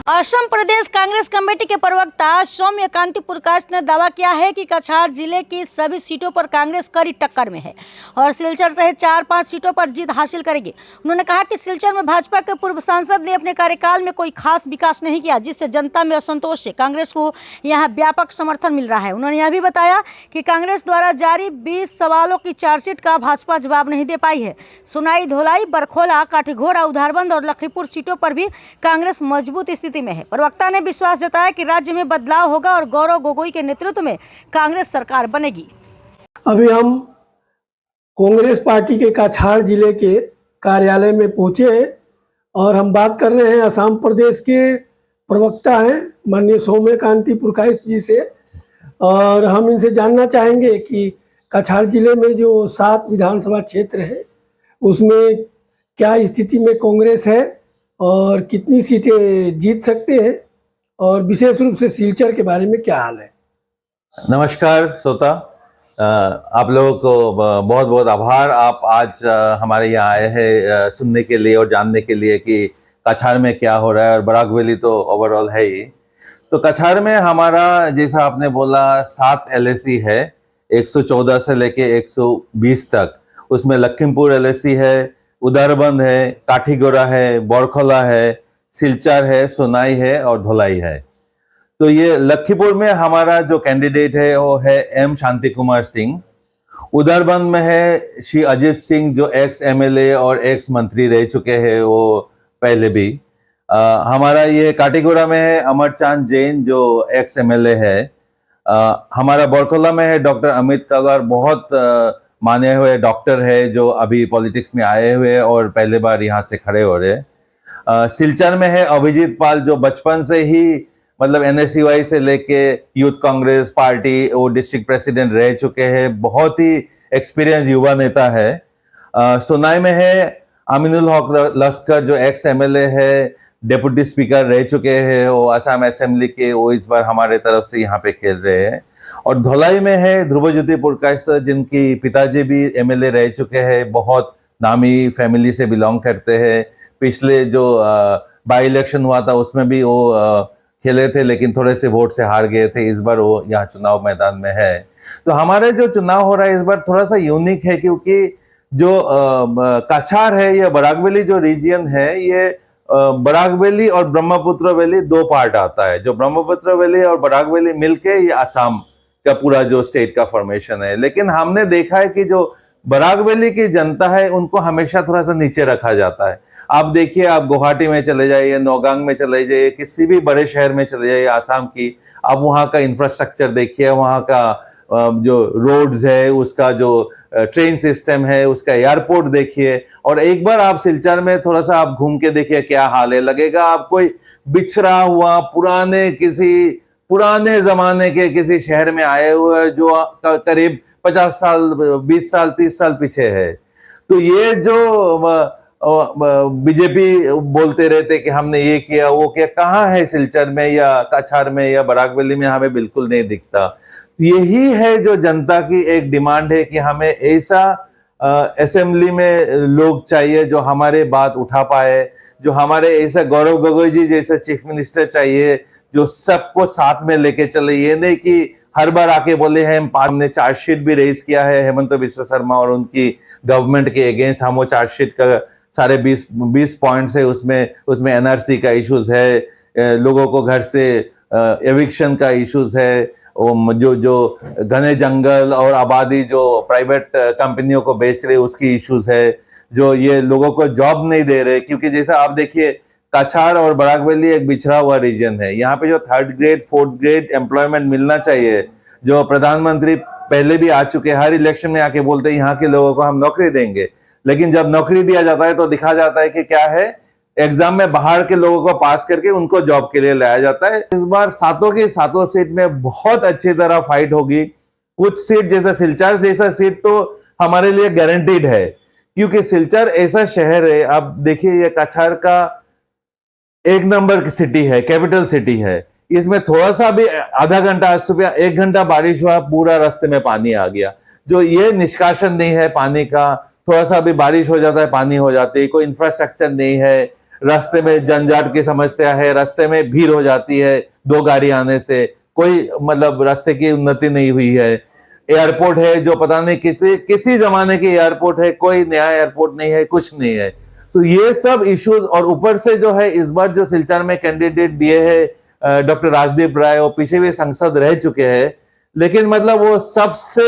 असम प्रदेश Congress committee के प्रवक्ता सौम्यकांति प्रकाश ने दावा किया है कि कछार जिले की सभी सीटों पर कांग्रेस कड़ी टक्कर में है और सिलचर सहित 4-5 सीटों पर जीत हासिल करेगी। उन्होंने कहा कि सिलचर में भाजपा के पूर्व सांसद ने अपने कार्यकाल में कोई खास विकास नहीं किया, जिससे जनता में असंतोष है। कांग्रेस को यहां व्यापक समर्थन मिल रहा है। उन्होंने यह भी बताया कि कांग्रेस द्वारा जारी 20 सवालों की चार्जशीट का भाजपा जवाब नहीं दे पाई है। सुनाई धोलाई, बरखोला, काठीघोड़ा, उधारबंद और लखीमपुर सीटों पर भी कांग्रेस मजबूत स्थिति में है। प्रवक्ता ने विश्वास जताया कि राज्य में बदलाव होगा और गौरव गोगोई के नेतृत्व में कांग्रेस सरकार बनेगी। अभी हम कांग्रेस पार्टी के कछार जिले के कार्यालय में पहुंचे हैं और हम बात कर रहे हैं असम प्रदेश के प्रवक्ता हैं माननीय सौम्यकांति प्रकाश जी से, और हम इनसे जानना चाहेंगे कि कछार जिले में जो 7 विधानसभा क्षेत्र है उसमें क्या स्थिति में कांग्रेस है और कितनी सीटें जीत सकते हैं, और विशेष रूप से सिलचर के बारे में क्या हाल है। नमस्कार श्रोता, आप लोगों को बहुत बहुत आभार। आप आज हमारे यहाँ आए हैं सुनने के लिए और जानने के लिए कि कछार में क्या हो रहा है, और बराक वैली तो ओवरऑल है ही। तो कछार में हमारा, जैसा आपने बोला, 7 LAC है, 114 से लेके 120 तक। उसमें लखीमपुर LAC है, उधारबंद है, काठीगोड़ा है, बरखोला है, सिलचर है, सोनाई है और धोलाई है। तो ये लखीमपुर में हमारा जो कैंडिडेट है वो है M शांति कुमार सिंह। उधारबंद में है श्री अजीत सिंह, जो एक्स MLA और एक्स मंत्री रह चुके हैं वो पहले भी। हमारा ये काठीगोड़ा में है अमरचांद जैन, जो एक्स MLA है। हमारा बरखोला में है डॉक्टर अमित कवर, बहुत माने हुए डॉक्टर है जो अभी पॉलिटिक्स में आए हुए और पहले बार यहाँ से खड़े हो रहे। सिलचर में है अभिजीत पाल, जो बचपन से ही मतलब NSCY से लेके यूथ कांग्रेस पार्टी वो डिस्ट्रिक्ट प्रेसिडेंट रह चुके हैं, बहुत ही एक्सपीरियंस युवा नेता है। सोनाई में है अमीनुल हक लश्कर, जो एक्स MLA है, डेप्यूटी स्पीकर रह चुके हैं वो असम असेंबली के, वो इस बार हमारे तरफ से यहाँ पे खेल रहे हैं। और धोलाई में है ध्रुवज्योति पुरकाश, जिनकी पिताजी भी MLA रह चुके हैं, बहुत नामी फैमिली से बिलोंग करते हैं। पिछले जो बाई इलेक्शन हुआ था उसमें भी वो खेले थे, लेकिन थोड़े से वोट से हार गए थे। इस बार वो यहाँ चुनाव मैदान में है। तो हमारे जो चुनाव हो रहा है इस बार थोड़ा सा यूनिक है, क्योंकि जो कछार है, ये बराक वैली जो रीजन है, ये बराक वैली और ब्रह्मपुत्र वैली 2 पार्ट आता है। जो ब्रह्मपुत्र वैली और बराक वैली मिलके ये असम का पूरा जो स्टेट का फॉर्मेशन है। लेकिन हमने देखा है कि जो बराक वैली की जनता है उनको हमेशा थोड़ा सा नीचे रखा जाता है। आप देखिए, आप गुवाहाटी में चले जाइए, नौगांग में चले जाइए, किसी भी बड़े शहर में चले जाइए आसाम की, आप वहाँ का इंफ्रास्ट्रक्चर देखिए, वहाँ का जो रोड्स है, उसका जो ट्रेन सिस्टम है, उसका एयरपोर्ट देखिए, और एक बार आप सिलचर में थोड़ा सा आप घूम के देखिए क्या हाल है। लगेगा आप कोई बिछड़ा हुआ पुराने जमाने के किसी शहर में आए हुए जो करीब 50 साल, 20 साल, 30 साल पीछे है। तो ये जो बीजेपी बोलते रहते कि हमने ये किया वो किया, कहाँ है सिलचर में या कछार में या बराक वैली में, हमें बिल्कुल नहीं दिखता। यही है जो जनता की एक डिमांड है कि हमें ऐसा असेंबली में लोग चाहिए जो हमारे बात उठा पाए, जो हमारे ऐसा गौरव गोगोई जी जैसे चीफ मिनिस्टर चाहिए जो सबको साथ में लेके चले। ये नहीं कि हर बार आके बोले हैं, हमने चार्जशीट भी रेज किया है हेमंत बिश्व शर्मा और उनकी गवर्नमेंट के अगेंस्ट। हम वो चार्जशीट का सारे 20 पॉइंट्स है, उसमें NRC का इश्यूज है, लोगों को घर से एविक्शन का इश्यूज है, जो घने जंगल और आबादी जो प्राइवेट कंपनियों को बेच रहे उसकी इश्यूज है, जो ये लोगों को जॉब नहीं दे रहे। क्योंकि जैसा आप देखिए, कछार और बराक वैली एक बिछड़ा हुआ रीजन है। यहाँ पे जो 3rd grade 4th grade employment मिलना चाहिए, जो प्रधानमंत्री पहले भी आ चुके, हर इलेक्शन में आके बोलते हैं यहाँ के लोगों को हम नौकरी देंगे, लेकिन जब नौकरी दिया जाता है तो दिखा जाता है कि क्या है, एग्जाम में बाहर के लोगों को पास करके उनको जॉब के लिए लाया जाता है। इस बार 7 की 7 सीट में बहुत अच्छी तरह फाइट होगी। कुछ सीट जैसा सिलचर जैसा सीट तो हमारे लिए गारंटीड है, क्योंकि सिलचर ऐसा शहर है, आप देखिए ये कछार का 1 नंबर की सिटी है, कैपिटल सिटी है। इसमें थोड़ा सा भी आधा घंटा, सुबह 1 घंटा बारिश हुआ, पूरा रास्ते में पानी आ गया। जो ये निष्कासन नहीं है पानी का, थोड़ा सा भी बारिश हो जाता है पानी हो जाती है, कोई इंफ्रास्ट्रक्चर नहीं है, रास्ते में जंजाट की समस्या है, रास्ते में भीड़ हो जाती है 2 गाड़ी आने से, कोई मतलब रास्ते की उन्नति नहीं हुई है। एयरपोर्ट है जो पता नहीं किसी जमाने की एयरपोर्ट है, कोई नया एयरपोर्ट नहीं है, कुछ नहीं है। तो ये सब इश्यूज, और ऊपर से जो है इस बार जो सिलचर में कैंडिडेट दिए हैं डॉक्टर राजदीप राय, वो पीछे भी सांसद रह चुके हैं, लेकिन मतलब वो सबसे,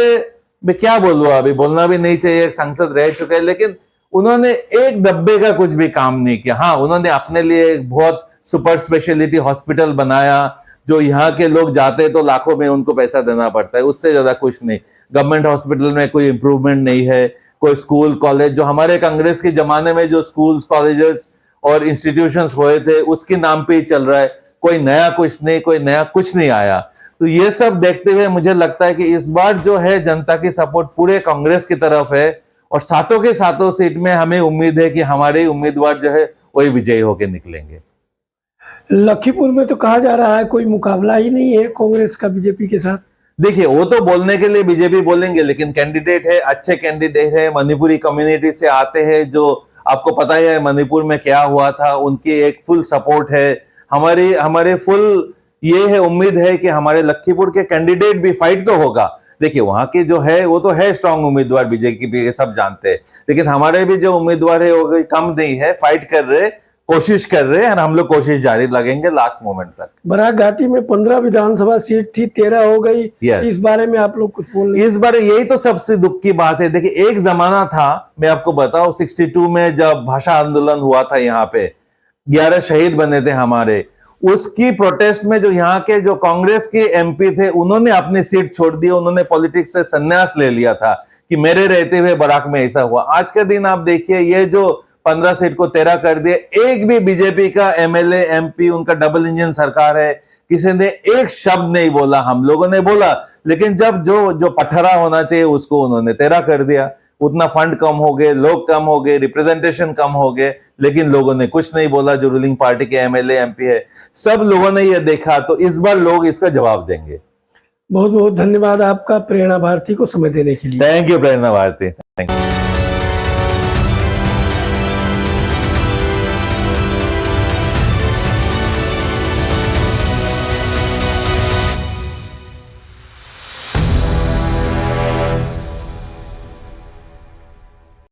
मैं क्या बोलूं, अभी बोलना भी नहीं चाहिए, सांसद रह चुके हैं, लेकिन उन्होंने एक डब्बे का कुछ भी काम नहीं किया। हाँ, उन्होंने अपने लिए एक बहुत सुपर स्पेशलिटी हॉस्पिटल बनाया, जो यहाँ के लोग जाते हैं तो लाखों में उनको पैसा देना पड़ता है, उससे ज्यादा कुछ नहीं। गवर्नमेंट हॉस्पिटल में कोई इंप्रूवमेंट नहीं है, कोई स्कूल कॉलेज, जो हमारे कांग्रेस के जमाने में जो स्कूल्स कॉलेजेस और इंस्टीट्यूशंस हुए थे उसके नाम पे ही चल रहा है, कोई नया कुछ नहीं, कोई नया कुछ नहीं आया। तो ये सब देखते हुए मुझे लगता है कि इस बार जो है जनता की सपोर्ट पूरे कांग्रेस की तरफ है, और सातों के सातों सीट में हमें उम्मीद है कि हमारे उम्मीदवार जो है वही विजयी होकर निकलेंगे। लखीमपुर में तो कहा जा रहा है कोई मुकाबला ही नहीं है कांग्रेस का बीजेपी के साथ। देखिए, वो तो बोलने के लिए बीजेपी बोलेंगे, लेकिन कैंडिडेट है, अच्छे कैंडिडेट है, मणिपुरी कम्युनिटी से आते हैं, जो आपको पता ही है मणिपुर में क्या हुआ था, उनकी एक फुल सपोर्ट है। हमारे फुल ये है, उम्मीद है कि हमारे लखीमपुर के कैंडिडेट भी फाइट तो होगा। देखिए, वहां के जो है वो तो है स्ट्रांग उम्मीदवार, बीजेपी के सब जानते हैं, लेकिन हमारे भी जो उम्मीदवार है वो कम नहीं है, फाइट कर रहे, कोशिश कर रहे हैं, और हम लोग कोशिश जारी लगेंगे लास्ट मोमेंट तक। बराक घाटी में 15 विधानसभा सीट थी, 13 हो गई। Yes. इस बारे में आप लोग कुछ बोल रहे हैं? इस बार यही तो सबसे दुख की बात है। देखिए, एक जमाना था, मैं आपको बताऊं, 62 में जब भाषा आंदोलन हुआ था, यहाँ पे 11 शहीद बने थे हमारे, उसकी प्रोटेस्ट में जो यहाँ के जो कांग्रेस के एमपी थे, उन्होंने अपनी सीट छोड़ दी, उन्होंने पॉलिटिक्स से संन्यास ले लिया था कि मेरे रहते हुए बराक में ऐसा हुआ। आज के दिन आप देखिए, ये जो 15 सीट को 13 कर दिए, एक भी बीजेपी का एमएलए एमपी, उनका डबल इंजन सरकार है, किसी ने एक शब्द नहीं बोला। हम लोगों ने बोला, लेकिन जब जो पठरा होना चाहिए उसको उन्होंने 13 कर दिया। उतना फंड कम हो गए, लोग कम हो गए, रिप्रेजेंटेशन कम हो गए, लेकिन लोगों ने कुछ नहीं बोला। जो रूलिंग पार्टी के एमएलए एमपी है, सब लोगों ने ये देखा, तो इस बार लोग इसका जवाब देंगे। बहुत बहुत धन्यवाद आपका प्रेरणा भारती को समय देने के लिए। Thank you Prerna Bharti, thank you.